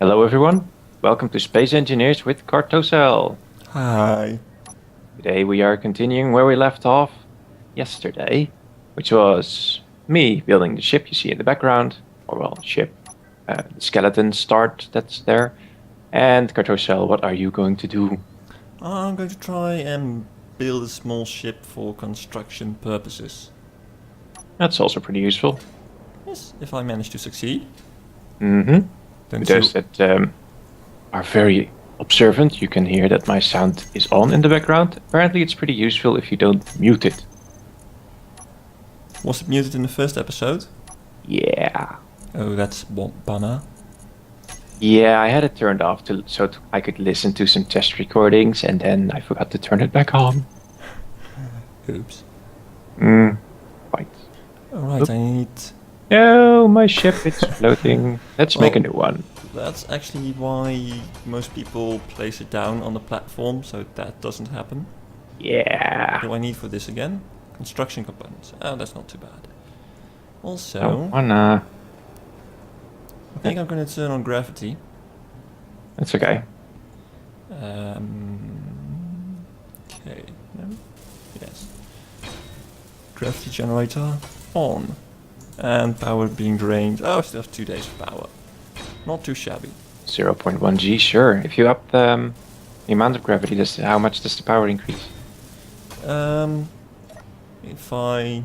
Hello everyone, welcome to Space Engineers with Kartosael. Hi. Today we are continuing where we left off yesterday, which was me building the ship you see in the background, or well, ship, the skeleton start that's there. And Kartosael, what are you going to do? I'm going to try and build a small ship for construction purposes. That's also pretty useful. Yes, if I manage to succeed. Mm-hmm. Don't Those you... that are very observant, you can hear that my sound is on in the background. Apparently it's pretty useful if you don't mute it. Was it muted in the first episode? Yeah. Oh, that's bummer. Yeah, I had it turned off I could listen to some test recordings, and then I forgot to turn it back on. Oops. Right. Alright, Oop. I need... No, my ship is floating. Let's make a new one. That's actually why most people place it down on the platform, so that doesn't happen. Yeah. What do I need for this again? Construction components. Oh, that's not too bad. Also... Don't wanna. I think I'm going to turn on gravity. That's okay. Okay. No? Yes. Gravity generator on. And power being drained. Oh, still have 2 days of power. Not too shabby. 0.1 G, sure. If you up the amount of gravity, how much does the power increase? If I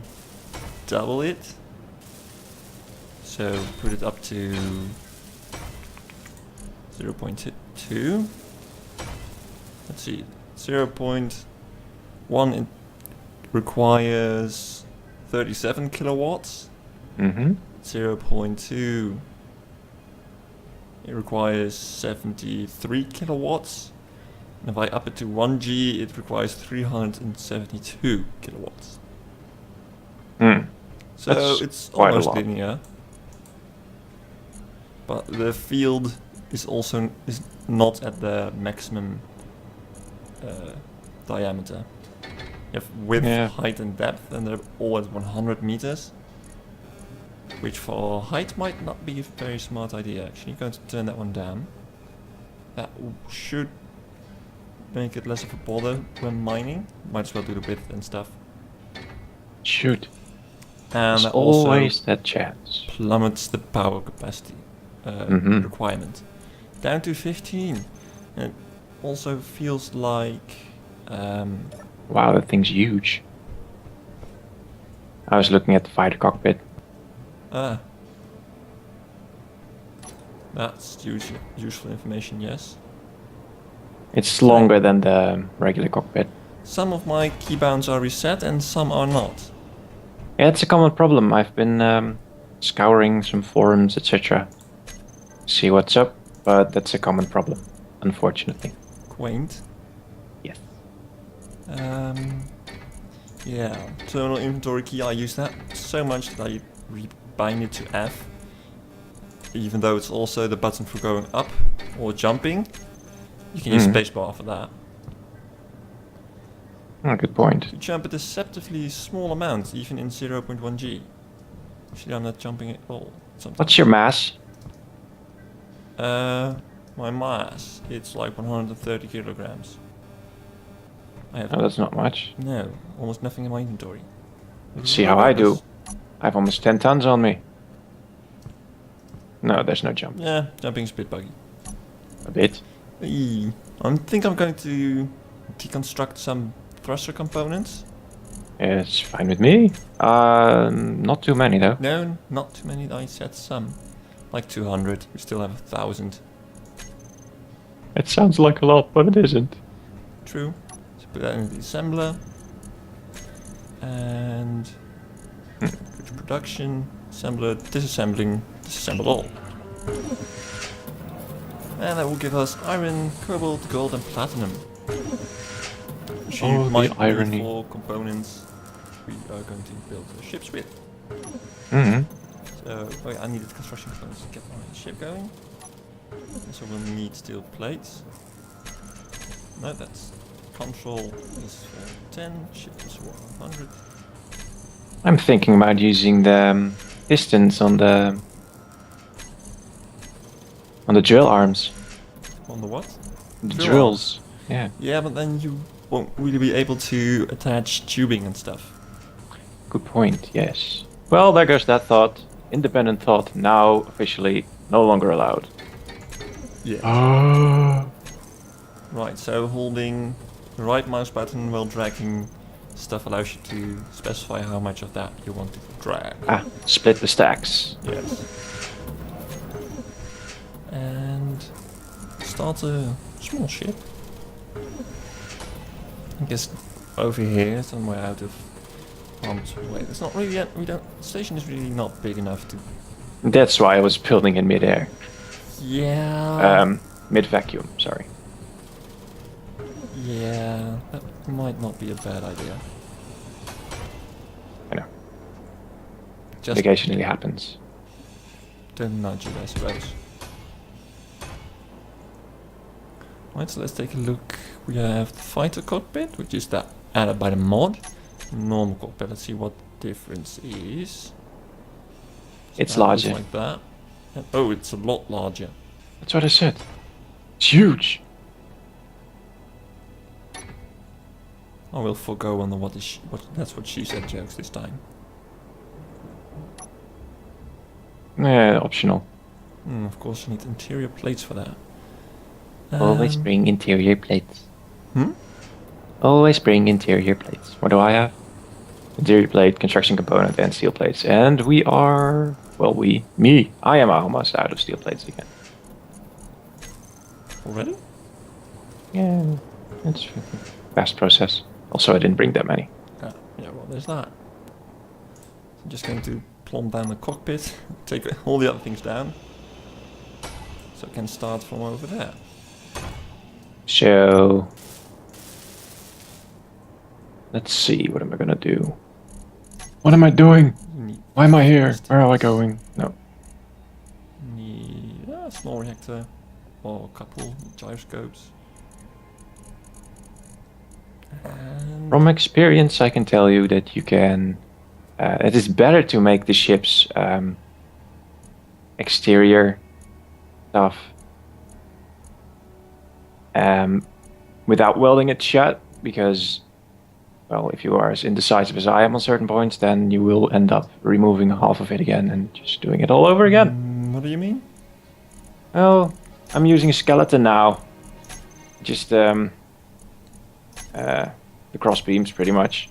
double it, so put it up to 0.2. Let's see, 0.1 it requires 37 kilowatts. Mm-hmm. 0.2 it requires 73 kilowatts. And if I up it to 1G, it requires 372 kilowatts. So That's it's quite a almost lot. linear. But the field is also not at the maximum diameter. You have width, height and depth, and they're all at 100 meters. Which for height might not be a very smart idea actually. Going to turn that one down. That should make it less of a bother when mining. Might as well do the width and stuff. Shoot. And There's that also always that chance. plummets the power capacity requirement down to 15. And it also feels like Wow, that thing's huge. I was looking at the fighter cockpit. That's useful information, yes. It's longer than the regular cockpit. Some of my keybounds are reset and some are not. Yeah, it's a common problem. I've been scouring some forums, etc. See what's up, but that's a common problem, unfortunately. Quaint. Yes. Yeah, terminal inventory key, I use that so much that I rebind it to F. Even though it's also the button for going up or jumping. You can use spacebar for that. Oh, good point. You jump a deceptively small amount, even in 0.1G. Actually, I'm not jumping at all. Sometimes. What's your mass? My mass, it's like 130 kilograms. I have Oh, that's not much. no, almost nothing in my inventory. Let's see how I do. I have almost 10 tons on me. No, there's no jump. Yeah, jumping's a bit buggy. A bit. I think I'm going to deconstruct some thruster components. It's fine with me. Not too many though. No, not too many. I said some. Like 200. We still have 1,000. It sounds like a lot, but it isn't. True. So put that in the assembler. And go to production. Assembler, disassembling, disassemble all. And that will give us iron, cobalt, gold and platinum. Which you might the irony. need for components we are going to build ships with. So, oh yeah, I needed construction components to get my ship going. So we'll need steel plates. No, that's control is for 10, ship is for 100. I'm thinking about using the pistons on the On the drill arms. On the what? The Drill drills. Yeah. Yeah, but then you won't really be able to attach tubing and stuff. Good point, yes. Well, there goes that thought. Independent thought, now officially no longer allowed. Yeah. Ah. Right, so holding the right mouse button while dragging stuff allows you to specify how much of that you want to drag. Split the stacks. Yes. And start a small ship. I guess over here, somewhere out of harm's way. It's not really yet. The station is really not big enough to. That's why I was building in midair. Yeah. Mid vacuum, sorry. Yeah, that might not be a bad idea. I know. Just It occasionally happens. don't nudge it, I suppose. Right, so let's take a look. We have the fighter cockpit, which is that added by the mod. Normal cockpit, let's see what the difference is. So It's that looks larger. like that. And, oh, it's a lot larger. That's what I said. It's huge. I will forego on the that's what she said jokes this time. Optional. Of course, you need interior plates for that. Always bring interior plates. Hmm? Always bring interior plates. What do I have? Interior plate, construction component, and steel plates. And we are... Well, me. I am almost out of steel plates again. Already? Yeah, it's fast process. Also, I didn't bring that many. Yeah, well, there's that. I'm just going to plumb down the cockpit, take all the other things down, so I can start from over there. So... Let's see, what am I gonna do? What am I doing? Why am I here? Where am I going? No. Need a small reactor, or a couple gyroscopes. And From experience, I can tell you that you can... it is better to make the ship's exterior stuff without welding it shut, because, well, if you are as indecisive as I am on certain points, then you will end up removing half of it again and just doing it all over again. what do you mean? Well, I'm using a skeleton now. Just the cross beams, pretty much.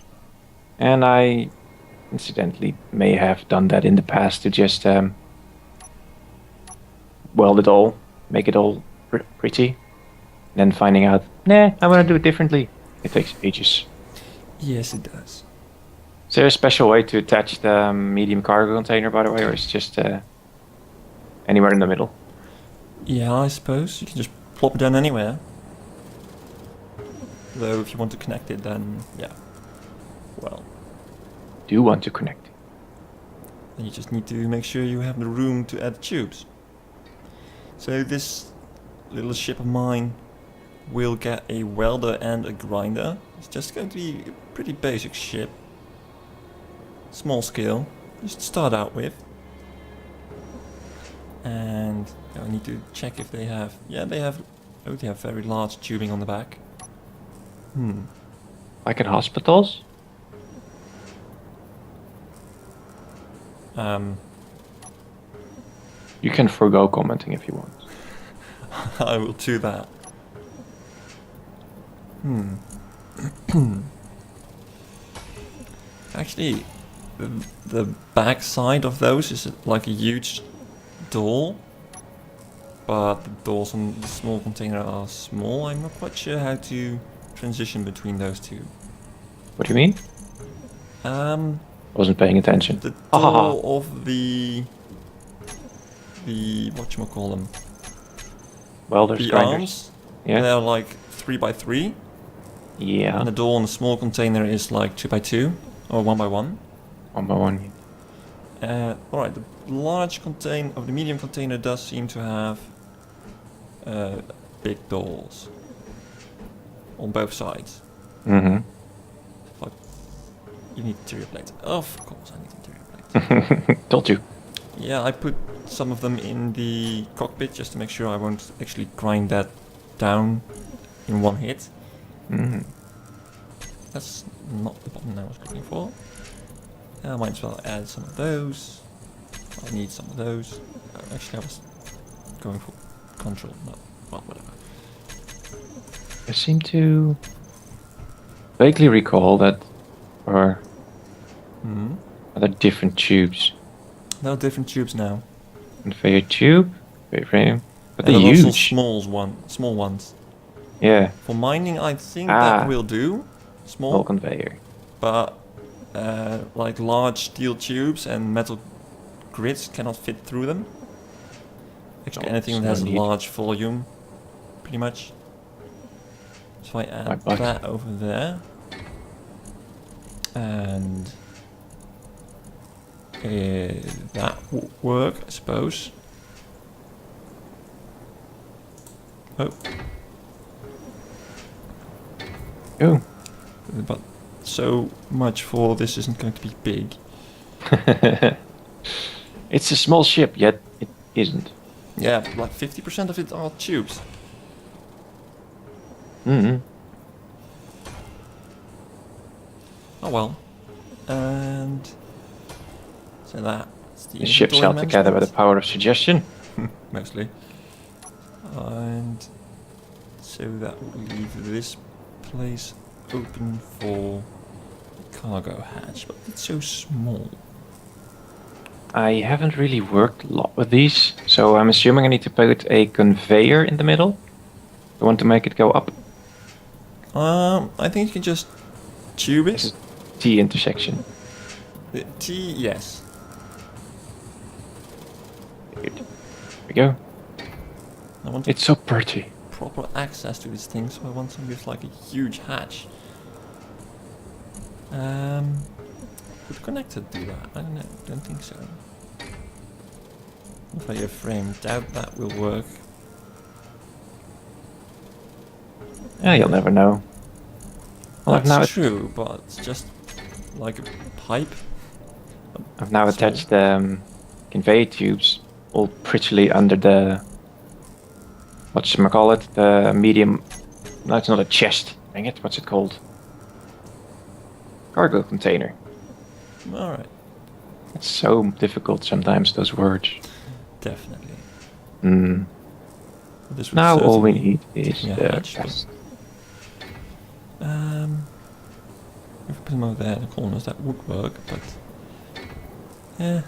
And I, incidentally, may have done that in the past to just weld it all, make it all pretty. Then finding out, nah, I want to do it differently. It takes ages. Yes, it does. Is there a special way to attach the medium cargo container, by the way, or is it just anywhere in the middle? Yeah, I suppose you can just plop it down anywhere. Though if you want to connect it, then yeah, well, Do want to connect. then you just need to make sure you have the room to add tubes. So this little ship of mine will get a welder and a grinder. It's just going to be a pretty basic ship. Small scale, just to start out with. And I need to check if they have... Yeah, they have very large tubing on the back. Like in hospitals? You can forgo commenting if you want. I will do that. Actually, the back side of those is like a huge door, but the doors on the small container are small. I'm not quite sure how to transition between those two. What do you mean? Wasn't paying attention. The door of the whatchamacallem, Welders, the grinders. arms, Yeah. they're like 3x3, Yeah. and the door on the small container is like 2x2 or 1x1. 1 by 1. Alright, the large the medium container does seem to have big doors on both sides. Mm-hmm. But you need interior plates. Of course I need interior plates. Told you. Yeah, I put some of them in the cockpit just to make sure I won't actually grind that down in one hit. That's not the button I was looking for. I might as well add some of those. I need some of those. Actually, I was going for control. No, well, whatever. I seem to vaguely recall that, or are there different tubes? There are different tubes now. Conveyor tube, conveyor frame, but And they're there are also huge. small ones. Yeah, For mining, I think that will do. small Small, conveyor. but like large steel tubes and metal grids cannot fit through them. Actually, No, anything that there's has no a need. large volume, pretty much. So I add butt. that over there. And that will work, I suppose. Oh, Oh, but so much for this isn't going to be big. it's a small ship, yet it isn't. Yeah, like 50% of it are tubes. Mm-hmm. Oh well. And so that's the The ship's inventory held together by the management. power of suggestion. Mostly. And so that will leave this place open for the cargo hatch, but it's so small. I haven't really worked a lot with these, so I'm assuming I need to put a conveyor in the middle. I want to make it go up. I think you can just tube This it. is T intersection. The T, yes. Here we go. I want It's so pretty. proper access to this thing, so I want something with like a huge hatch. Would connector do that? I don't know. Don't think so. Conveyor frame. Doubt that will work. Yeah, you'll never know. Well, That's true, but it's just like a pipe. I've now Small. attached the conveyor tubes all prettily under the, whatchamacallit, the medium, no, it's not a chest, dang it, what's it called? Cargo container. Alright, It's so difficult sometimes, those words. definitely. Mm. This would Now all we certainly need is take me a the hatch, but- rest. If I put them over there in the corners, that would work, but yeah,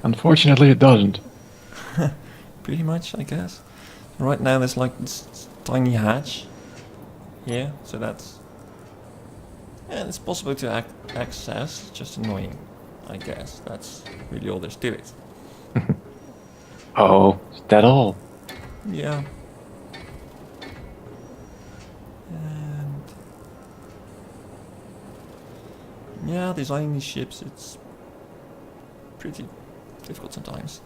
Unfortunately it doesn't. pretty much, I guess. Right now, there's like this tiny hatch here, so that's it's possible to access. Just annoying, I guess. That's really all there's to it. Oh, is that all? Yeah. And yeah, designing these ships, it's pretty difficult sometimes.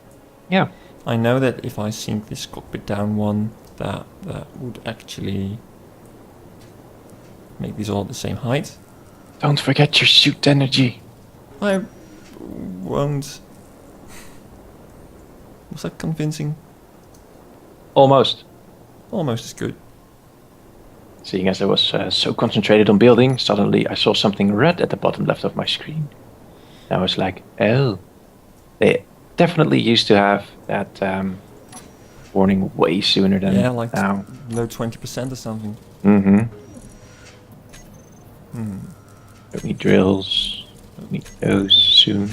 Yeah. I know that if I sink this cockpit down one, that would actually make these all the same height. Don't forget your suit energy. I won't. Was that convincing? Almost. Almost as good. Seeing as I was so concentrated on building, suddenly I saw something red at the bottom left of my screen. I was like, oh. They definitely used to have that warning way sooner than Yeah, like now. low 20% or something. Mm-hmm. Hmm. Don't need drills. Don't need those soon.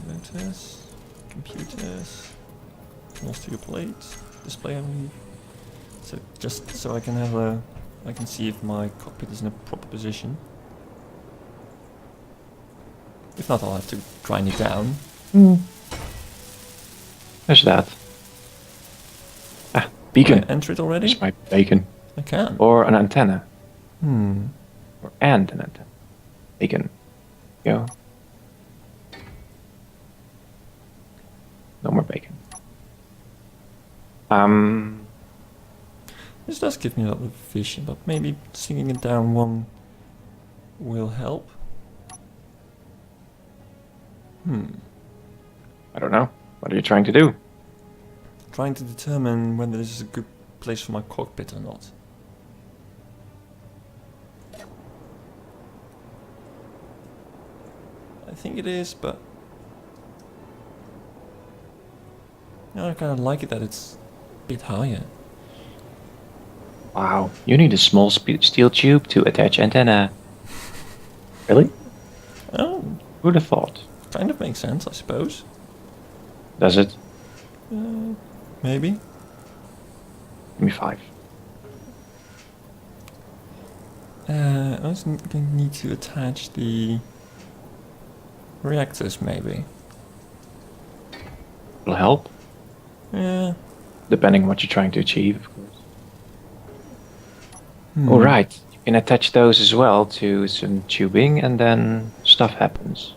Motors, computers, small steel plates, display only. So just so I can have I can see if my cockpit is in a proper position. If not, I'll have to grind it down. There's that. Ah, beacon. Can I enter it already? There's my bacon. I can. Or an antenna. Hmm. Or and an antenna. Bacon. Go. No more bacon. This does give me a lot of vision, but maybe sinking it down one will help. Hmm. I don't know. What are you trying to do? Trying to determine whether this is a good place for my cockpit or not. I think it is, but no, I kind of like it that it's a bit higher. Wow, you need a small steel tube to attach antenna. Really? Oh, Who'd have thought? kind of makes sense, I suppose. Does it? Maybe. Give me 5. I also need to attach the reactors, maybe. Will help, Yeah. depending on what you're trying to achieve, of course. Hmm. All right, you can attach those as well to some tubing, and then stuff happens.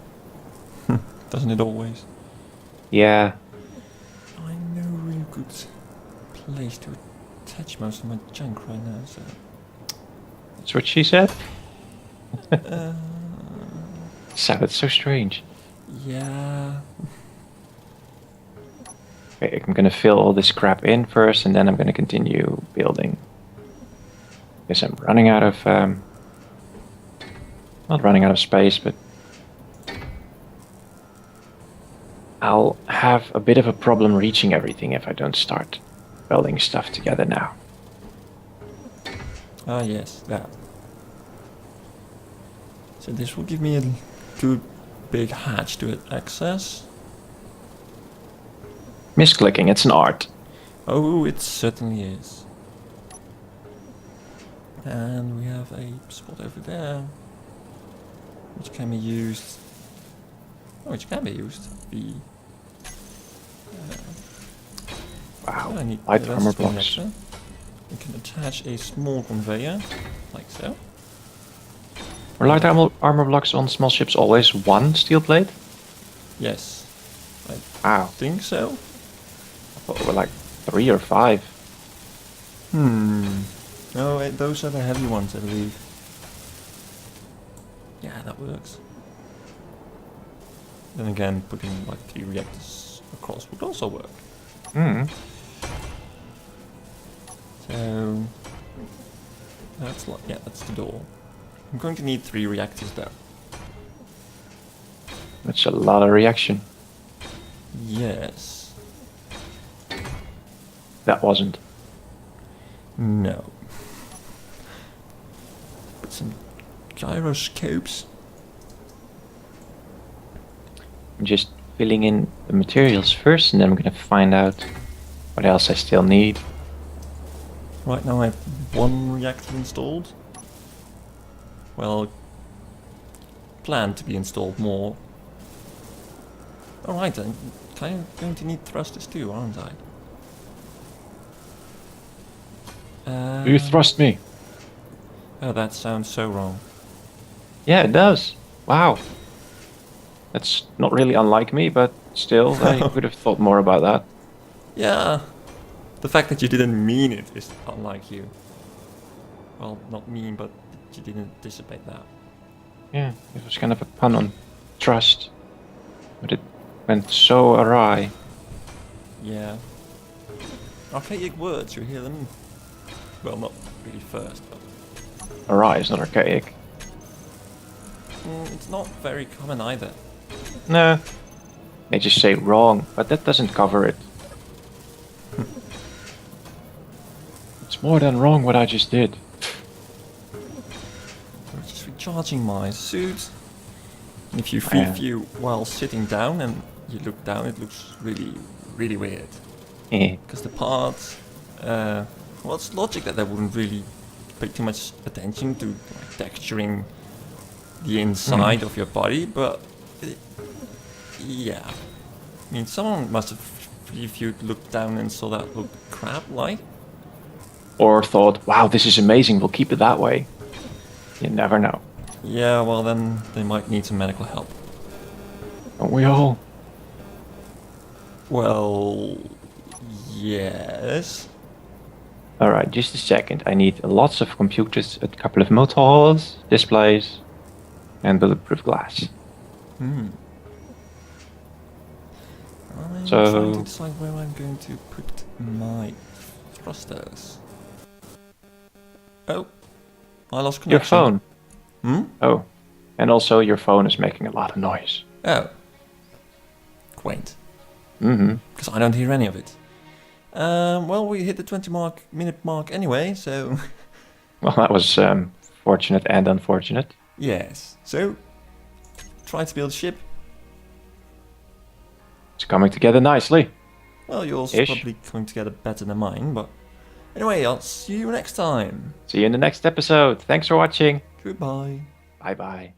Doesn't it always? Yeah, I know a really good place to attach most of my junk right now, so... that's what she said. uh, Sounded so strange. yeah... Okay, I'm gonna fill all this crap in first, and then I'm gonna continue building. Guess I'm running out of... not running out of space, but... I'll have a bit of a problem reaching everything if I don't start building stuff together now. Ah, yes, that. So this will give me a good big hatch to access. Misclicking, it's an art. Oh, it certainly is. And we have a spot over there, which can be used. Oh, which can be used. The Wow, I need light the armor rest of the blocks. reactor. We can attach a small conveyor, like so. Were light armor blocks on small ships always 1 steel plate? Yes, I Wow, think so. I thought it were like 3 or 5. No, those are the heavy ones, I believe. Yeah, that works. Then again, putting like 3 reactors across would also work. Hmm. So that's like, yeah, that's the door. I'm going to need 3 reactors though. That's a lot of reaction. Yes. That wasn't. No. Put some gyroscopes. I'm just filling in the materials first, and then I'm gonna find out what else I still need. Right now I have 1 reactor installed. Well, planned to be installed more. Alright then, kind of going to need thrusters too, aren't I? You thrust me. Oh, that sounds so wrong. Yeah, it does. Wow. That's not really unlike me, but still, I could have thought more about that. Yeah, the fact that you didn't mean it is unlike you. Well, not mean, but you didn't anticipate that. Yeah, it was kind of a pun on trust, but it went so awry. Yeah. Archaic words, you hear them? Well, not really first, but... Awry is not archaic. It's not very common either. No. They just say wrong, but that doesn't cover it. It's more than wrong what I just did. I'm just recharging my suit. And if you Yeah. free view while sitting down and you look down, it looks really, really weird. Eh. Because the parts, well, it's logic that they wouldn't really pay too much attention to like, texturing the inside of your body, but yeah. I mean, someone must have reviewed, looked down and saw that looked crap-like. Or thought, wow, this is amazing, we'll keep it that way. You never know. Yeah, well then they might need some medical help. Don't we all? Well, yes. Alright, just a second. I need lots of computers, a couple of motors, displays, and bulletproof glass. I'm So- trying to decide where I'm going to put my thrusters. Oh, I lost Your connection. phone. Hmm? Oh. And also your phone is making a lot of noise. Oh. Quaint. Mm-hmm. Because I don't hear any of it. Well, we hit the 20-minute mark anyway, so... Well, that was fortunate and unfortunate. yes. So, try to build a ship. It's coming together nicely. Well, yours Ish. is probably coming together better than mine, but... Anyway, I'll see you next time. See you in the next episode. Thanks for watching. Goodbye. Bye-bye.